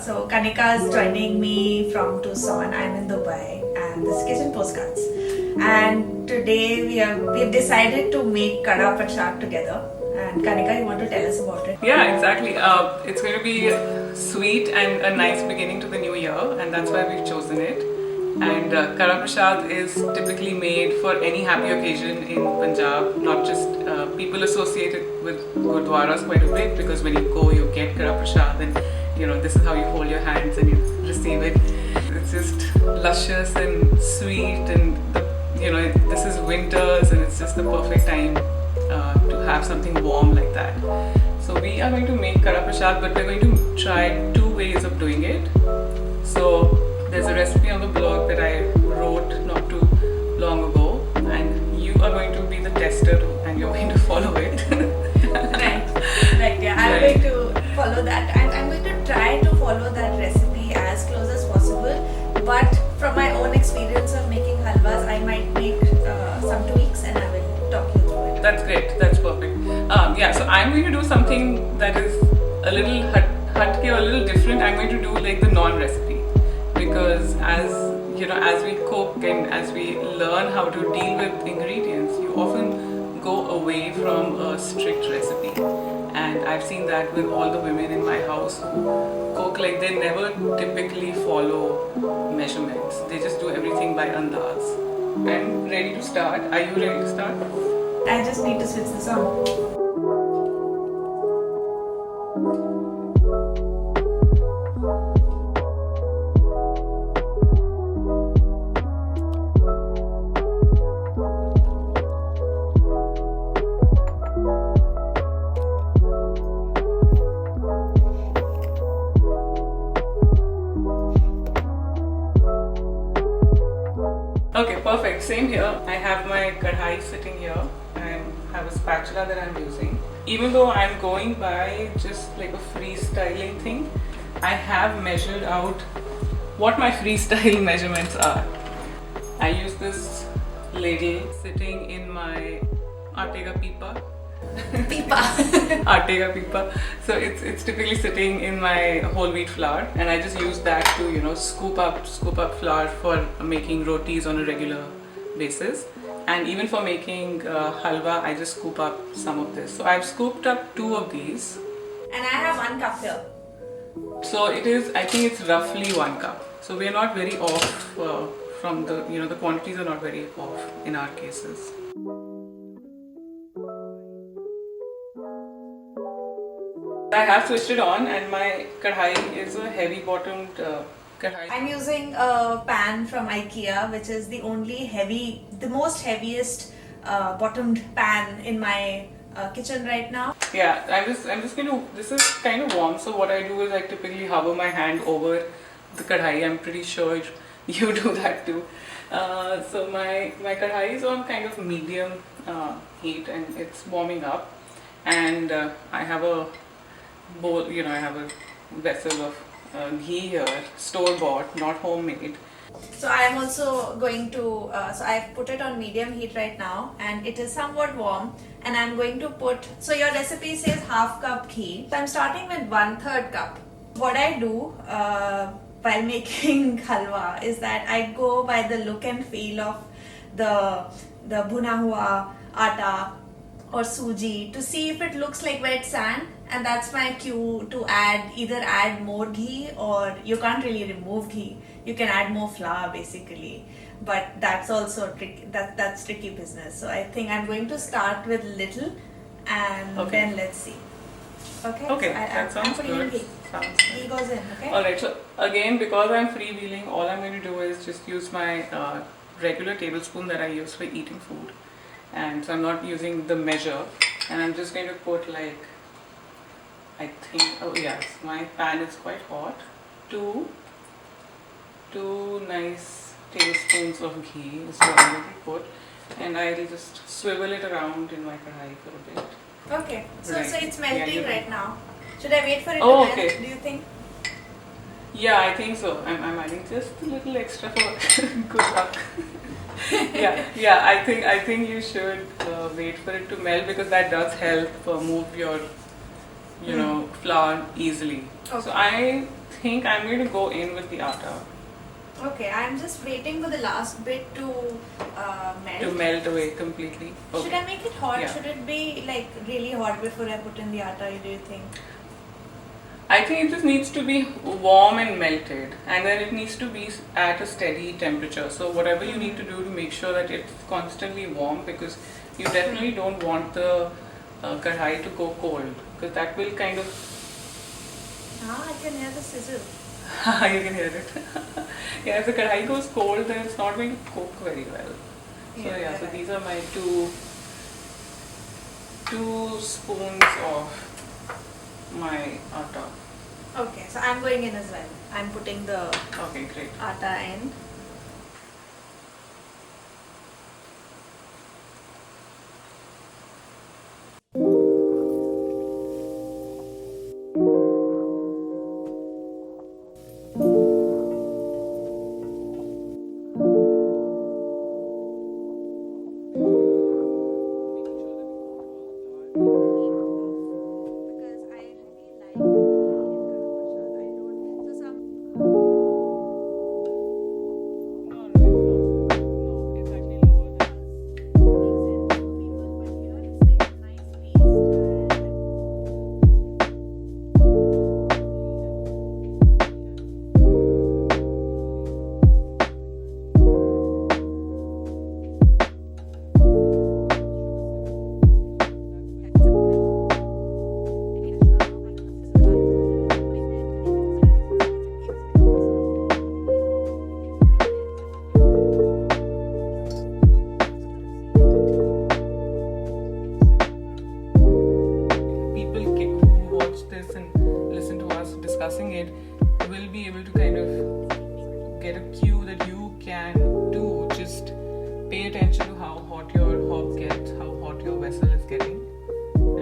So Kanika is joining me from Tucson. I'm in Dubai and this is Kitchen Postcards. And today we've decided to make Karah Prashad together. And Kanika, you want to tell us about it? Yeah, exactly. It's going to be sweet and a nice beginning to the new year, and that's why we've chosen it. And Karah Prashad is typically made for any happy occasion in Punjab, not just people associate it with Gurudwaras quite a bit, because when you go, you get Karah Prashad, and this is how you hold your hands and you receive it. It's just luscious and sweet, and this is winters, and it's just the perfect time to have something warm like that. So we are going to make Karah Prashad, but we're going to try two ways of doing it. So there's a recipe on the blog that I wrote not too long ago, and you are going to be the tester and you're going to follow it. Right, yeah. I'm going to follow that. I'm going to try to follow that recipe as close as possible, but from my own experience of making halwas, I might make some tweaks and I will talk you through it. That's great, that's perfect. So I'm going to do something that is a little hatke or a little different. I'm going to do like the non-recipe, because as we cook and as we learn how to deal with ingredients, you often go away from a strict recipe. And I've seen that with all the women in my house who cook, like they never typically follow measurements. They just do everything by andaaze. I'm ready to start. Are you ready to start? I just need to switch this on. Okay, perfect. Same here. I have my kadhai sitting here. I have a spatula that I'm using. Even though I'm going by just like a freestyling thing, I have measured out what my freestyle measurements are. I use this ladle sitting in my atte ka pipa. Atte ka pipa. So it's typically sitting in my whole wheat flour, and I just use that to scoop up flour for making rotis on a regular basis. And even for making halwa, I just scoop up some of this. So I've scooped up 2 of these. And I have 1 cup here. So I think it's roughly 1 cup. So we're not very off from the quantities are not very off in our cases. I have switched it on, and my kadhai is a heavy bottomed kadhai. I'm using a pan from IKEA, which is the most heaviest bottomed pan in my kitchen right now. Yeah, I'm just going to, this is kind of warm, so what I do is I typically hover my hand over the kadhai. I'm pretty sure you do that too. So my kadhai is on kind of medium heat, and it's warming up, and I have a bowl, I have a vessel of ghee here, store-bought, not homemade. So I am also going to, so I've put it on medium heat right now, and it is somewhat warm, and I'm going to put, so your recipe says half cup ghee. So I'm starting with 1/3 cup. What I do while making halwa is that I go by the look and feel of the bhuna hua atta or suji to see if it looks like wet sand, and that's my cue to either add more ghee, or you can't really remove ghee. You can add more flour basically, but that's also tricky. That's tricky business. So I think I'm going to start with little, and then let's see. Okay. Okay, that sounds good. Ghee goes in. Okay. All right. So again, because I'm freewheeling, all I'm going to do is just use my regular tablespoon that I use for eating food, and so I'm not using the measure, and I'm just going to put like, I think, oh yes, my pan is quite hot. Two nice tablespoons of ghee is what I'm going to put, and I'll just swivel it around in my kadhai for a bit. Okay, so Right. so it's melting right now. Should I wait for it to Oh, melt? okay. Do you think? Yeah, I think so. I'm adding just a little extra for good luck. I think you should wait for it to melt, because that does help move your flour easily. Okay. So I think I'm going to go in with the atta. Okay, I'm just waiting for the last bit to melt. To melt away completely. Okay. Should I make it hot? Yeah. Should it be like really hot before I put in the atta, do you think? I think it just needs to be warm and melted, and then it needs to be at a steady temperature. So whatever you need to do to make sure that it's constantly warm, because you definitely don't want the kadhai to go cold, because that will kind of... I can hear the sizzle. You can hear it. Yeah, if the kadhai goes cold, then it's not going to cook very well. So yeah, so these are my two spoons of my atta. Okay, so I'm going in as well. I'm putting the Okay, great. atta in. Because I really like the ghee in Karah Prashad. I don't. So some. No, it's actually lower than... Makes sense for people, but here it's like a nice paste Who watch this and listen to us discussing it will be able to kind of get a cue that you can do. Just pay attention to how hot your hob gets, how hot your vessel is getting,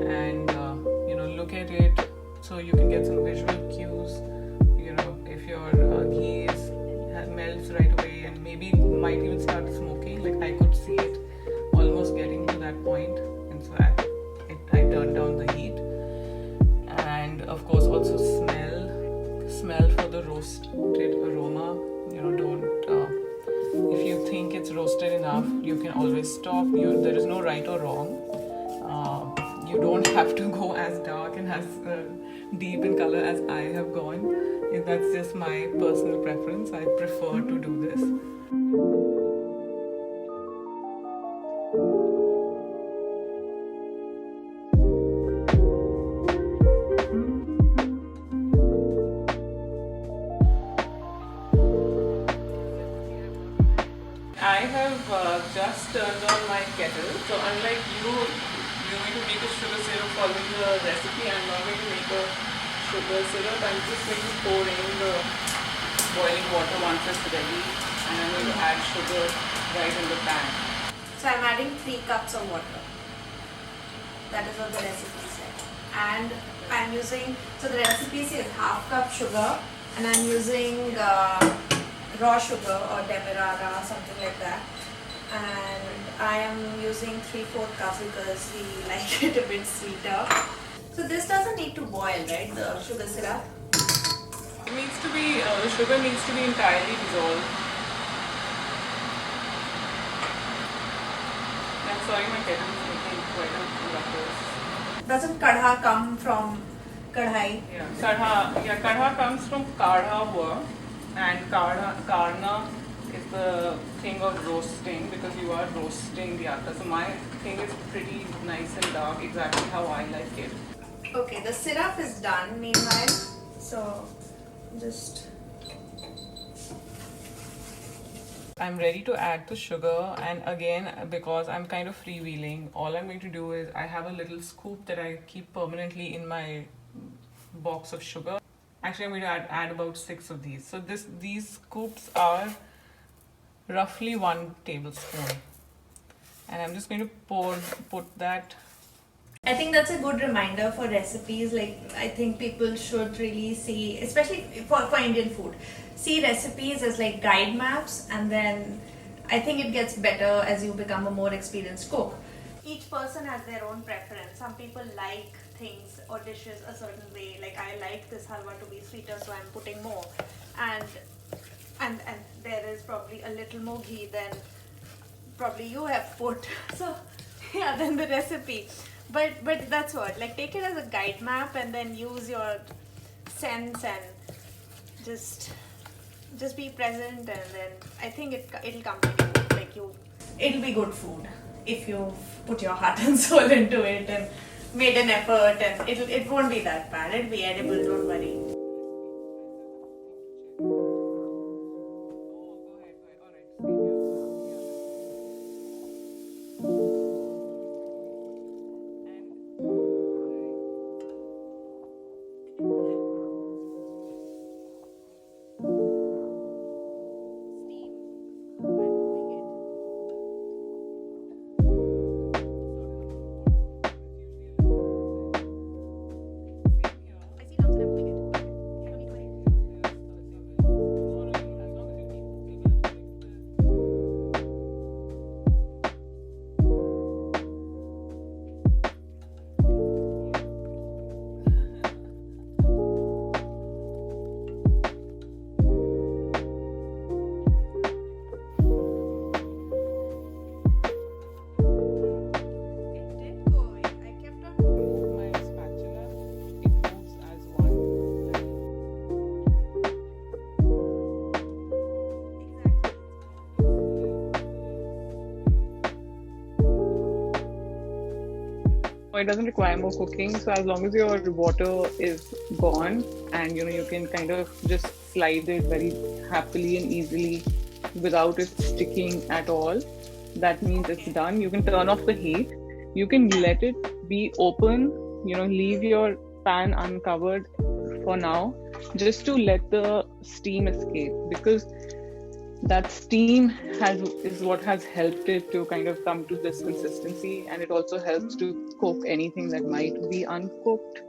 and look at it so you can get some visual cues. If your ghee melts right away and maybe might even start smoking. Like I could see it almost getting to that point, and so I turned down the heat. And of course also smell for the roasted aroma. Don't if you think it's roasted enough, you can always stop. There is no right or wrong. You don't have to go as dark and as deep in color as I have gone. That's just my personal preference. I prefer to do this. I have just turned on my kettle. So unlike you're going to make a sugar syrup following the recipe. I'm not going to make a sugar syrup. I'm just going to pour in the boiling water once it's ready, and I'm going to add sugar right in the pan. So I'm adding 3 cups of water. That is what the recipe said. And I'm using, so the recipe says half cup sugar, and I'm using raw sugar or demerara, something like that. And I am using 3/4 cups because we like it a bit sweeter. So this doesn't need to boil, right? The sugar syrup. It needs to be, the sugar needs to be entirely dissolved. I'm sorry, my kettle is making quite a ruckus. Doesn't kadha come from kadhai? Yeah, kadha comes from Karah Halwa, and karna is the thing of roasting, because you are roasting the atta. So my thing is pretty nice and dark, exactly how I like it. Okay, the syrup is done meanwhile. So just... I'm ready to add the sugar, and again, because I'm kind of freewheeling, all I'm going to do is I have a little scoop that I keep permanently in my box of sugar. Actually, I'm going to add about 6 of these. So these scoops are roughly 1 tablespoon, and I'm just going to put that. I think that's a good reminder for recipes. Like, I think people should really see, especially for Indian food, see recipes as like guide maps, and then I think it gets better as you become a more experienced cook. Each person has their own preference. Some people like things or dishes a certain way. Like I like this halwa to be sweeter, so I'm putting more, and there is probably a little more ghee than probably you have put. So yeah, then the recipe. But that's what. Like take it as a guide map and then use your sense and just be present, and then I think it'll come to you. Like it'll be good food if you put your heart and soul into it and made an effort, and it won't be that bad. It'll be edible, don't worry. It doesn't require more cooking, so as long as your water is gone and you can kind of just slide it very happily and easily without it sticking at all, that means it's done. You can turn off the heat, you can let it be open, leave your pan uncovered for now, just to let the steam escape, because that steam is what has helped it to kind of come to this consistency, and it also helps to cook anything that might be uncooked.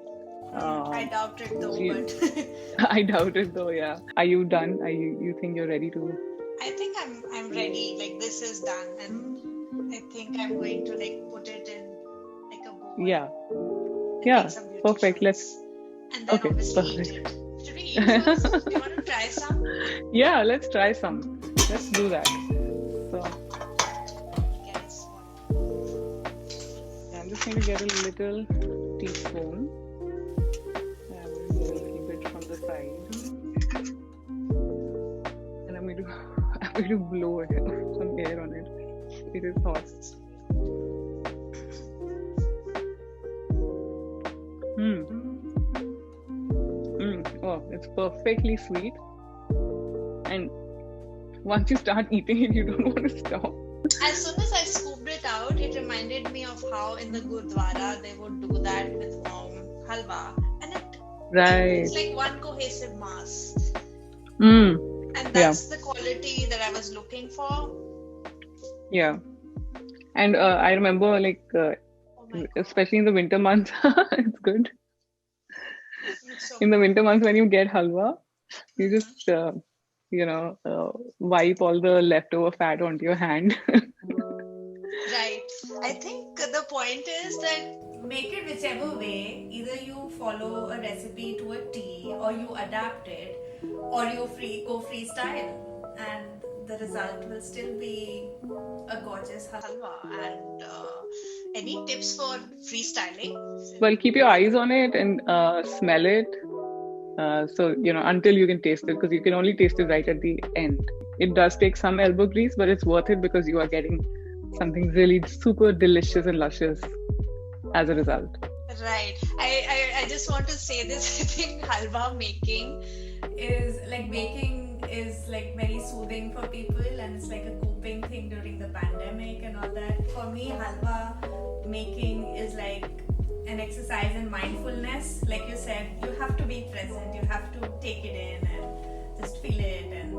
I doubt it though, but I doubt it though, yeah. Are you done? You think you're ready to? I think I'm ready. Like this is done, and I think I'm going to put it in like a bowl. Yeah, perfect. Let's. And then obviously perfect. eat it. Should we eat first? Do you want to try some? Yeah, let's try some. Let's do that. So, I'm just going to get a little teaspoon. And I'm going to do a little bit from the side. And I'm going to blow some air on it. It is hot. Oh, it's perfectly sweet. And once you start eating it, you don't want to stop. As soon as I scooped it out, it reminded me of how in the Gurudwara they would do that with halwa, and it's like one cohesive mass. And that's the quality that I was looking for. Yeah, and I remember especially in the winter months, it's good. In the winter months when you get halwa, you just wipe all the leftover fat onto your hand. Right. I think the point is that make it whichever way. Either you follow a recipe to a T, or you adapt it, or you go freestyle, and the result will still be a gorgeous halwa. And any tips for freestyling? Well, keep your eyes on it and smell it. So, until you can taste it, because you can only taste it right at the end. It does take some elbow grease, but it's worth it because you are getting something really super delicious and luscious as a result. Right. I just want to say this. I think halwa making is very soothing for people, and it's like a coping thing during the pandemic and all that. For me, halwa making is like an exercise in mindfulness. Like you said, you have to be present, you have to take it in and just feel it, and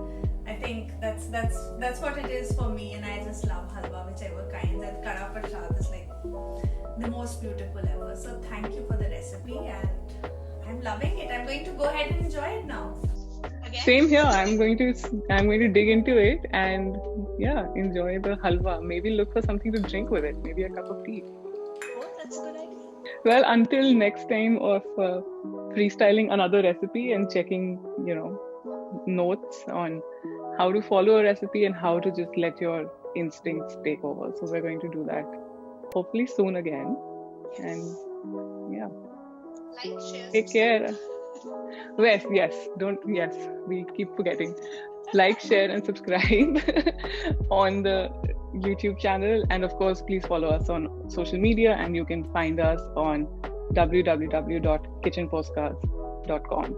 I think that's what it is for me. And I just love halwa, whichever kind. That Karah Prashad is like the most beautiful ever. So thank you for the recipe, and I'm loving it. I'm going to go ahead and enjoy it now. Again? Same here. I'm going to dig into it and enjoy the halwa. Maybe look for something to drink with it. Maybe a cup of tea. Oh, that's a good idea. Well, until next time of freestyling another recipe and checking, notes on how to follow a recipe and how to just let your instincts take over. So we're going to do that hopefully soon again. And yeah, Like, share, take care. Yes, we keep forgetting. Like, share, and subscribe on the YouTube channel. And of course, please follow us on social media, and you can find us on www.kitchenpostcards.com.